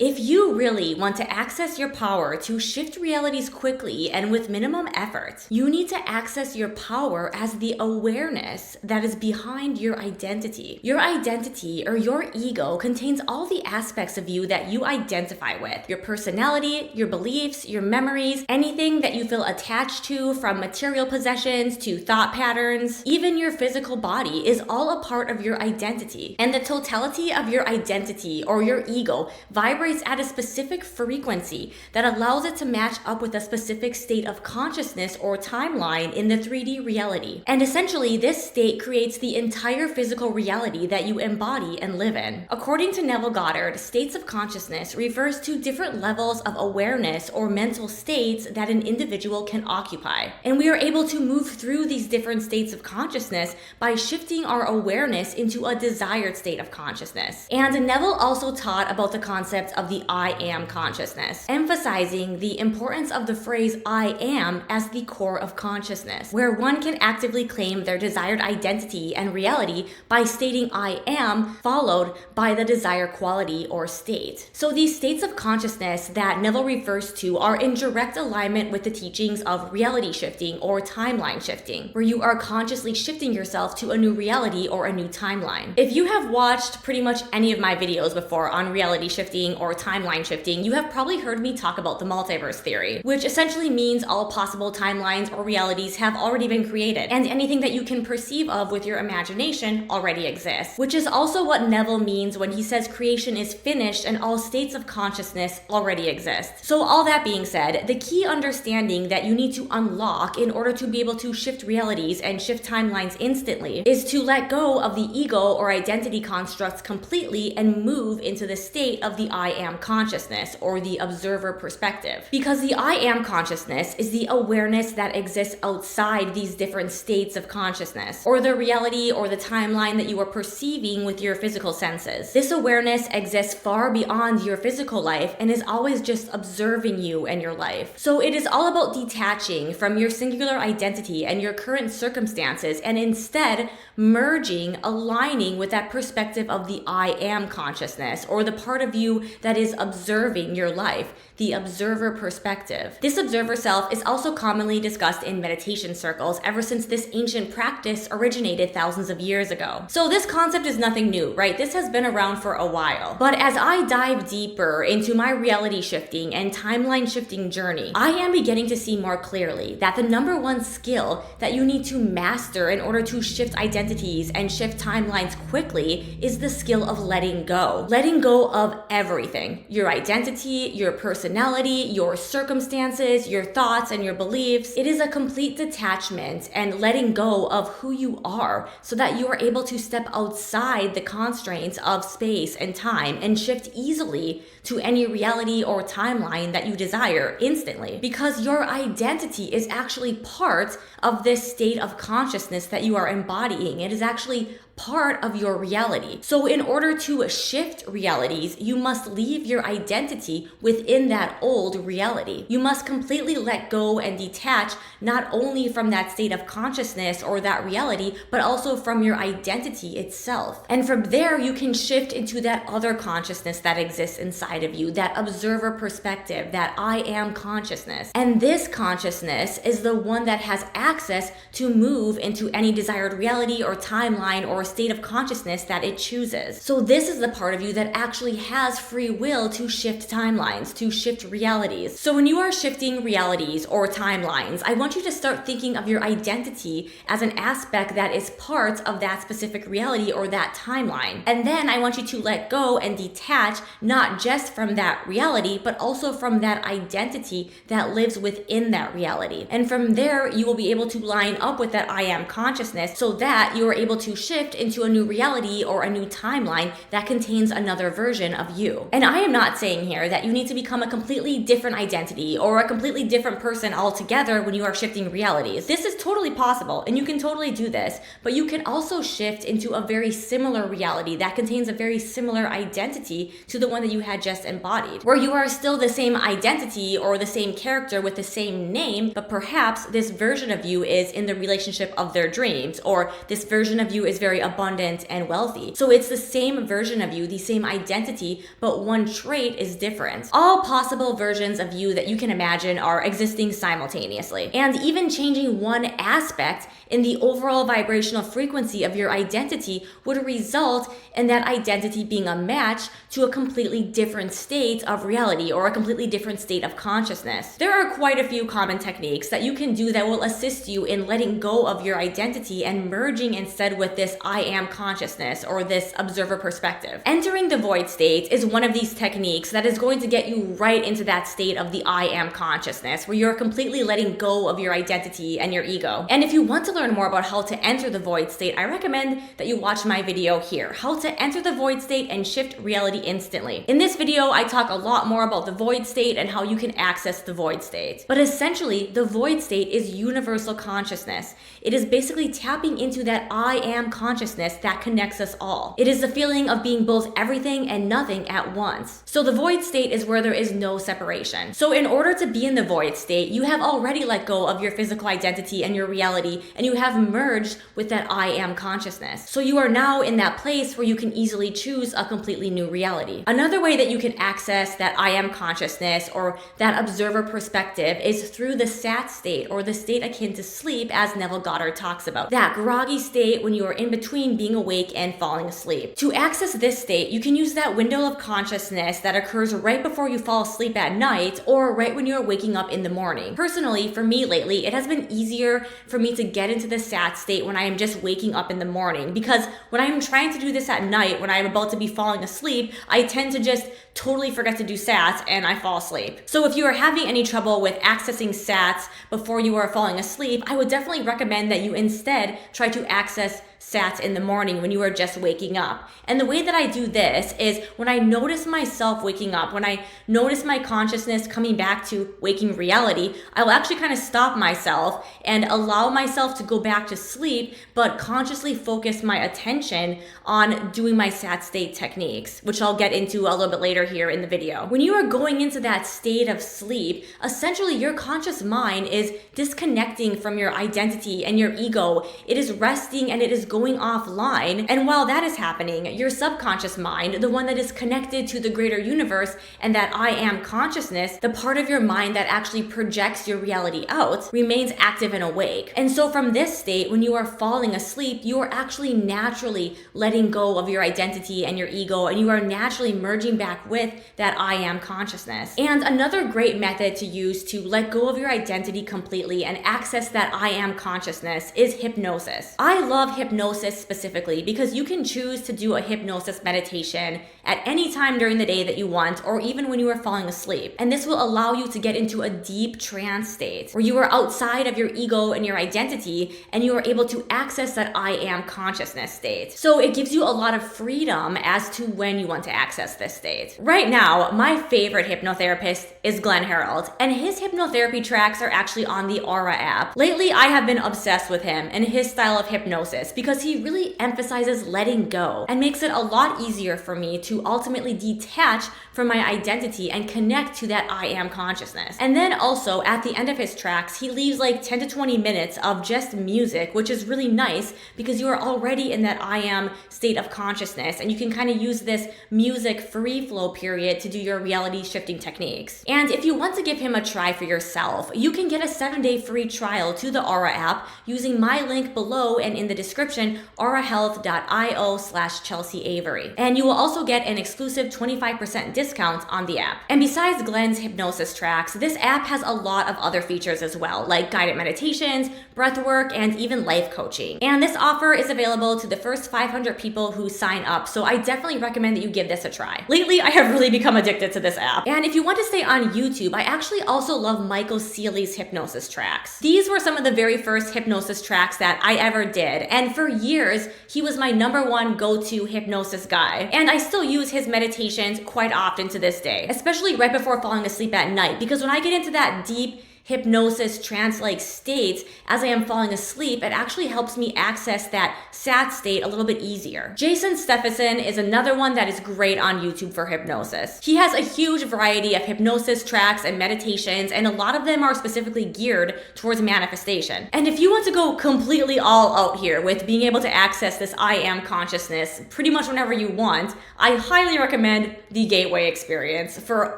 If you really want to access your power to shift realities quickly and with minimum effort, you need to access your power as the awareness that is behind your identity. Your identity or your ego contains all the aspects of you that you identify with. Your personality, your beliefs, your memories, anything that you feel attached to, from material possessions to thought patterns, even your physical body is all a part of your identity. And the totality of your identity or your ego vibrates at a specific frequency that allows it to match up with a specific state of consciousness or timeline in the 3D reality. And essentially, this state creates the entire physical reality that you embody and live in. According to Neville Goddard, states of consciousness refers to different levels of awareness or mental states that an individual can occupy. And we are able to move through these different states of consciousness by shifting our awareness into a desired state of consciousness. And Neville also taught about the concept of the I am consciousness, emphasizing the importance of the phrase I am as the core of consciousness, where one can actively claim their desired identity and reality by stating I am, followed by the desired quality or state. So these states of consciousness that Neville refers to are in direct alignment with the teachings of reality shifting or timeline shifting, where you are consciously shifting yourself to a new reality or a new timeline. If you have watched pretty much any of my videos before on reality shifting or timeline shifting, you have probably heard me talk about the multiverse theory, which essentially means all possible timelines or realities have already been created, and anything that you can perceive of with your imagination already exists, which is also what Neville means when he says creation is finished and all states of consciousness already exist. So all that being said, the key understanding that you need to unlock in order to be able to shift realities and shift timelines instantly is to let go of the ego or identity constructs completely and move into the state of the I am consciousness or the observer perspective. Because the I am consciousness is the awareness that exists outside these different states of consciousness, or the reality or the timeline that you are perceiving with your physical senses. This awareness exists far beyond your physical life and is always just observing you and your life. So it is all about detaching from your singular identity and your current circumstances and instead merging, aligning with that perspective of the I am consciousness, or the part of you that is observing your life, the observer perspective. This observer self is also commonly discussed in meditation circles ever since this ancient practice originated thousands of years ago. So this concept is nothing new, right? This has been around for a while. But as I dive deeper into my reality shifting and timeline shifting journey, I am beginning to see more clearly that the number one skill that you need to master in order to shift identities and shift timelines quickly is the skill of letting go. Letting go of everything. Your identity, your personality, your circumstances, your thoughts, and your beliefs. It is a complete detachment and letting go of who you are so that you are able to step outside the constraints of space and time and shift easily to any reality or timeline that you desire instantly. Because your identity is actually part of this state of consciousness that you are embodying. It is actually part of your reality. So in order to shift realities, you must leave your identity within that old reality. You must completely let go and detach not only from that state of consciousness or that reality, but also from your identity itself. And from there, you can shift into that other consciousness that exists inside of you, that observer perspective, that I am consciousness. And this consciousness is the one that has access to move into any desired reality or timeline or state of consciousness that it chooses. So this is the part of you that actually has free will to shift timelines, to shift realities. So when you are shifting realities or timelines, I want you to start thinking of your identity as an aspect that is part of that specific reality or that timeline. And then I want you to let go and detach not just from that reality, but also from that identity that lives within that reality. And from there, you will be able to line up with that I am consciousness so that you are able to shift into a new reality or a new timeline that contains another version of you. And I am not saying here that you need to become a completely different identity or a completely different person altogether when you are shifting realities. This is totally possible and you can totally do this, but you can also shift into a very similar reality that contains a very similar identity to the one that you had just embodied, where you are still the same identity or the same character with the same name, but perhaps this version of you is in the relationship of their dreams, or this version of you is very very abundant and wealthy. So it's the same version of you, the same identity, but one trait is different. All possible versions of you that you can imagine are existing simultaneously. And even changing one aspect in the overall vibrational frequency of your identity would result in that identity being a match to a completely different state of reality or a completely different state of consciousness. There are quite a few common techniques that you can do that will assist you in letting go of your identity and merging instead with this I am consciousness or this observer perspective. Entering the void state is one of these techniques that is going to get you right into that state of the I am consciousness where you're completely letting go of your identity and your ego. And if you want to learn more about how to enter the void state, I recommend that you watch my video here, how to enter the void state and shift reality instantly. In this video, I talk a lot more about the void state and how you can access the void state. But essentially, the void state is universal consciousness. It is basically tapping into that I am consciousness that connects us all. It is the feeling of being both everything and nothing at once. So the void state is where there is no separation. So in order to be in the void state, you have already let go of your physical identity and your reality, and you have merged with that I am consciousness. So you are now in that place where you can easily choose a completely new reality. Another way that you can access that I am consciousness or that observer perspective is through the sat state, or the state akin to sleep, as Neville Goddard talks about. That groggy state when you are in between being awake and falling asleep. To access this state, you can use that window of consciousness that occurs right before you fall asleep at night or right when you're waking up in the morning. Personally, for me lately, it has been easier for me to get into the sat state when I am just waking up in the morning, because when I'm trying to do this at night, when I'm about to be falling asleep, I tend to just totally forget to do sats and I fall asleep. So if you are having any trouble with accessing sats before you are falling asleep, I would definitely recommend that you instead try to access sats in the morning when you are just waking up. And the way that I do this is when I notice myself waking up, when I notice my consciousness coming back to waking reality, I will actually kind of stop myself and allow myself to go back to sleep, but consciously focus my attention on doing my sat state techniques, which I'll get into a little bit later here in the video. When you are going into that state of sleep, essentially your conscious mind is disconnecting from your identity and your ego. It is resting and it is going offline. And while that is happening, your subconscious mind, the one that is connected to the greater universe and that I am consciousness, the part of your mind that actually projects your reality out, remains active and awake. And so from this state, when you are falling asleep, you are actually naturally letting go of your identity and your ego, and you are naturally merging back with that I am consciousness. And another great method to use to let go of your identity completely and access that I am consciousness is hypnosis. I love hypnosis specifically because you can choose to do a hypnosis meditation at any time during the day that you want, or even when you are falling asleep. And this will allow you to get into a deep trance state where you are outside of your ego and your identity, and you are able to access that I am consciousness state. So it gives you a lot of freedom as to when you want to access this state. Right now, my favorite hypnotherapist is Glenn Harrold, and his hypnotherapy tracks are actually on the Aura app. Lately, I have been obsessed with him and his style of hypnosis because he really emphasizes letting go and makes it a lot easier for me to ultimately detach from my identity and connect to that I am consciousness. And then also at the end of his tracks, he leaves like 10 to 20 minutes of just music, which is really nice because you are already in that I am state of consciousness, and you can kind of use this music free flow period to do your reality shifting techniques. And if you want to give him a try for yourself, you can get a 7-day free trial to the Aura app using my link below and in the description, aurahealth.io/Chelsea Avery. And you will also get an exclusive 25% discount on the app. And besides Glenn's hypnosis tracks, this app has a lot of other features as well, like guided meditations, breath work, and even life coaching. And this offer is available to the first 500 people who sign up, so I definitely recommend that you give this a try. Lately, I have really become addicted to this app. And if you want to stay on YouTube, I actually also love Michael Seeley's hypnosis tracks. These were some of the very first hypnosis tracks that I ever did, and for years, he was my #1 go-to hypnosis guy. And I still use his meditations quite often to this day, especially right before falling asleep at night, because when I get into that deep hypnosis trance-like states as I am falling asleep, it actually helps me access that SAT state a little bit easier. Jason Stephenson is another one that is great on YouTube for hypnosis. He has a huge variety of hypnosis tracks and meditations, and a lot of them are specifically geared towards manifestation. And if you want to go completely all out here with being able to access this I am consciousness pretty much whenever you want, I highly recommend the Gateway Experience for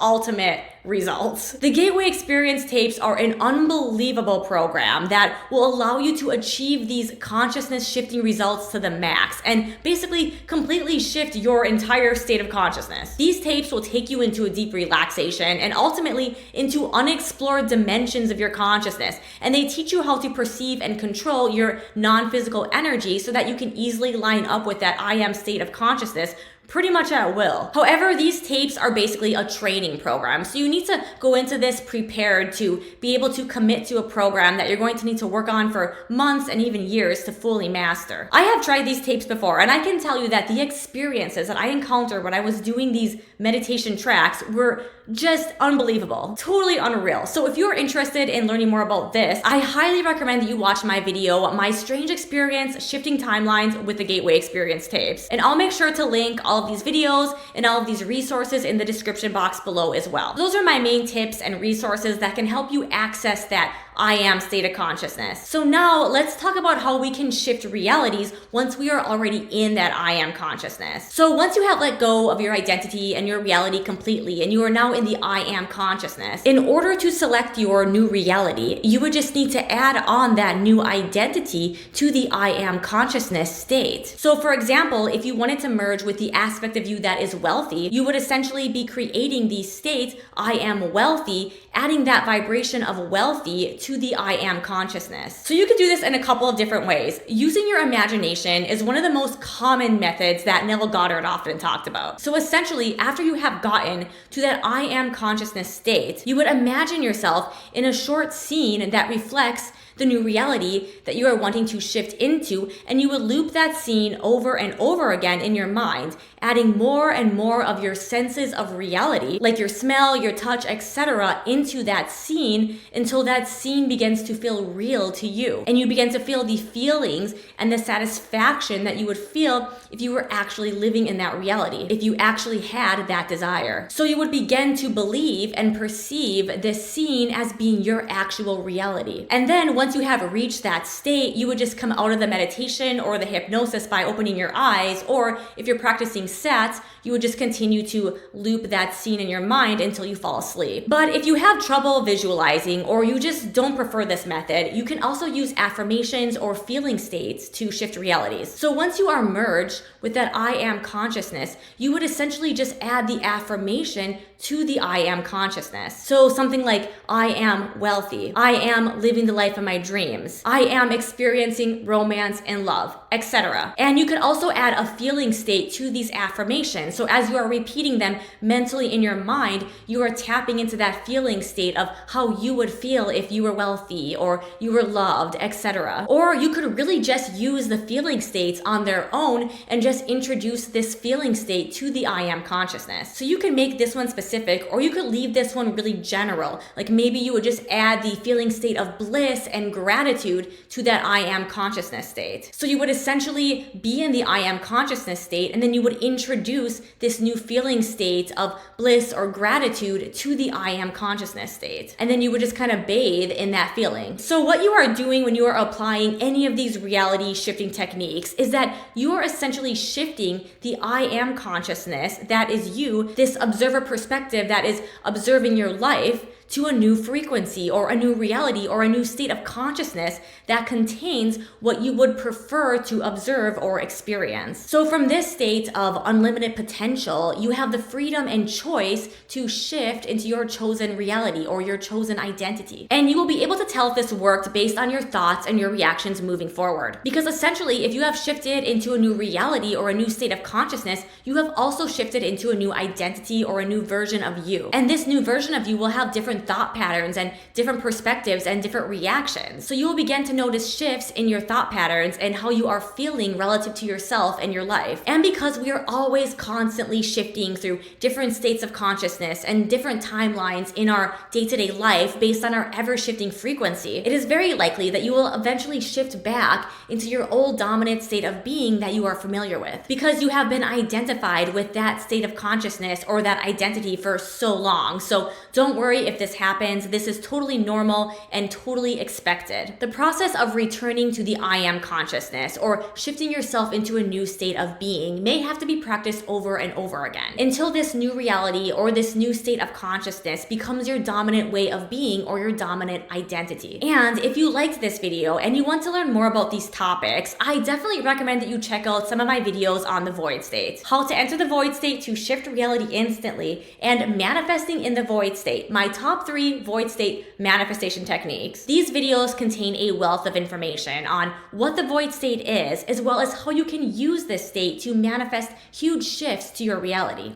ultimate results. The Gateway Experience tapes are an unbelievable program that will allow you to achieve these consciousness shifting results to the max and basically completely shift your entire state of consciousness. These tapes will take you into a deep relaxation and ultimately into unexplored dimensions of your consciousness, and they teach you how to perceive and control your non-physical energy so that you can easily line up with that I am state of consciousness pretty much at will. However, these tapes are basically a training program, so you need to go into this prepared to be able to commit to a program that you're going to need to work on for months and even years to fully master. I have tried these tapes before, and I can tell you that the experiences that I encountered when I was doing these meditation tracks were just unbelievable, totally unreal. So if you're interested in learning more about this, I highly recommend that you watch my video, My Strange Experience Shifting Timelines with the Gateway Experience tapes. And I'll make sure to link all of these videos and all of these resources in the description box below as well. Those are my main tips and resources that can help you access that I am state of consciousness. So now let's talk about how we can shift realities once we are already in that I am consciousness. So once you have let go of your identity and your reality completely, and you are now in the I am consciousness, in order to select your new reality, you would just need to add on that new identity to the I am consciousness state. So for example, if you wanted to merge with the aspect of you that is wealthy, you would essentially be creating the state I am wealthy, adding that vibration of wealthy to the I am consciousness. So you could do this in a couple of different ways. Using your imagination is one of the most common methods that Neville Goddard often talked about. So essentially, after you have gotten to that I am consciousness state, you would imagine yourself in a short scene that reflects the new reality that you are wanting to shift into, and you would loop that scene over and over again in your mind, adding more and more of your senses of reality, like your smell, your touch, etc., into that scene until that scene begins to feel real to you. And you begin to feel the feelings and the satisfaction that you would feel if you were actually living in that reality, if you actually had that desire. So you would begin to believe and perceive this scene as being your actual reality. And then once you have reached that state, you would just come out of the meditation or the hypnosis by opening your eyes, or if you're practicing SATs, you would just continue to loop that scene in your mind until you fall asleep. But if you have trouble visualizing, or you just don't prefer this method, you can also use affirmations or feeling states to shift realities. So once you are merged with that I am consciousness, you would essentially just add the affirmation to the I am consciousness. So something like, I am wealthy, I am living the life of my dreams, I am experiencing romance and love, etc. And you could also add a feeling state to these affirmations. So as you are repeating them mentally in your mind, you are tapping into that feeling state of how you would feel if you were wealthy or you were loved, etc. Or you could really just use the feeling states on their own and just introduce this feeling state to the I am consciousness. So you can make this one specific, or you could leave this one really general. Like maybe you would just add the feeling state of bliss and gratitude to that I am consciousness state. So you would essentially be in the I am consciousness state, and then you would introduce this new feeling state of bliss or gratitude to the I am consciousness state. And then you would just kind of bathe in that feeling. So what you are doing when you are applying any of these reality shifting techniques is that you are essentially shifting the I am consciousness that is you, this observer perspective that is observing your life, to a new frequency or a new reality or a new state of consciousness that contains what you would prefer to observe or experience. So from this state of unlimited potential, you have the freedom and choice to shift into your chosen reality or your chosen identity. And you will be able to tell if this worked based on your thoughts and your reactions moving forward. Because essentially, if you have shifted into a new reality or a new state of consciousness, you have also shifted into a new identity or a new version of you. And this new version of you will have different different thought patterns and different perspectives and different reactions. So you will begin to notice shifts in your thought patterns and how you are feeling relative to yourself and your life. And because we are always constantly shifting through different states of consciousness and different timelines in our day-to-day life based on our ever-shifting frequency, it is very likely that you will eventually shift back into your old dominant state of being that you are familiar with, because you have been identified with that state of consciousness or that identity for so long. So don't worry if this happens. This is totally normal and totally expected. The process of returning to the I am consciousness or shifting yourself into a new state of being may have to be practiced over and over again until this new reality or this new state of consciousness becomes your dominant way of being or your dominant identity. And if you liked this video and you want to learn more about these topics, I definitely recommend that you check out some of my videos on the void state, how to enter the void state to shift reality instantly, and manifesting in the void state, my top 3 void state manifestation techniques. These videos contain a wealth of information on what the void state is, as well as how you can use this state to manifest huge shifts to your reality.